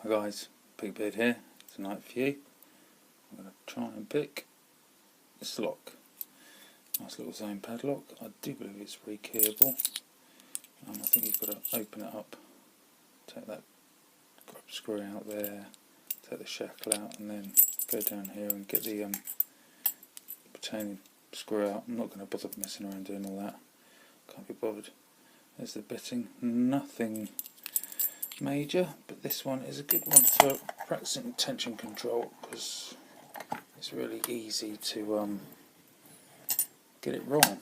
Hi guys, Big Beard here, tonight for you. I'm going to try and pick this lock. Nice little zone padlock. I do believe it's rekeyable. I think you've got to open it up, take that grub screw out there, take the shackle out, and then go down here and get the retaining screw out. I'm not going to bother messing around doing all that, can't be bothered. There's the bitting, nothing major, but this one is a good one for practicing tension control because it's really easy to get it wrong.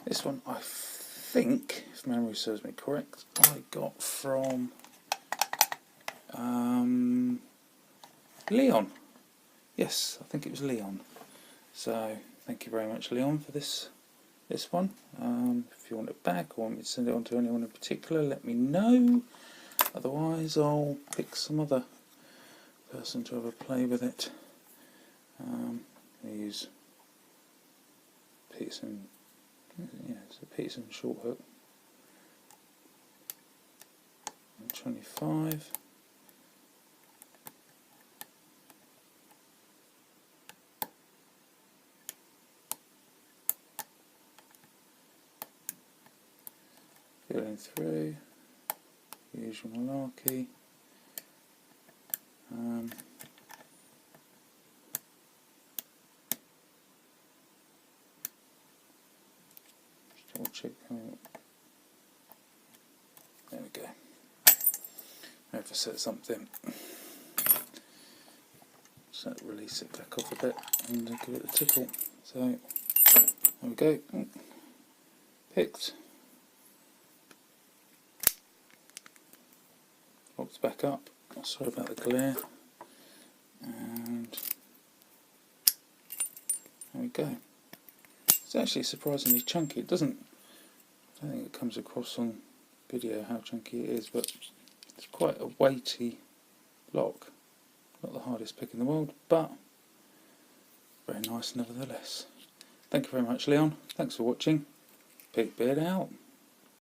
This one, I think, if memory serves me correct, I got from Leon. Yes, I think it was Leon. So thank you very much, Leon, for this one. If you want it back or want me to send it on to anyone in particular, let me know. Otherwise I'll pick some other person to have a play with it. I use Peterson, yeah, it's a Peterson short hook. 25. Feeling through. Usual malarkey. Just double check. There we go. Now if I set something, so release it back off a bit and give it a tickle. So there we go. Picked. Pops back up. Sorry about the glare. And there we go. It's actually surprisingly chunky. It doesn't. I don't think it comes across on video how chunky it is, but it's quite a weighty lock. Not the hardest pick in the world, but very nice nevertheless. Thank you very much, Leon. Thanks for watching. Big Beard out.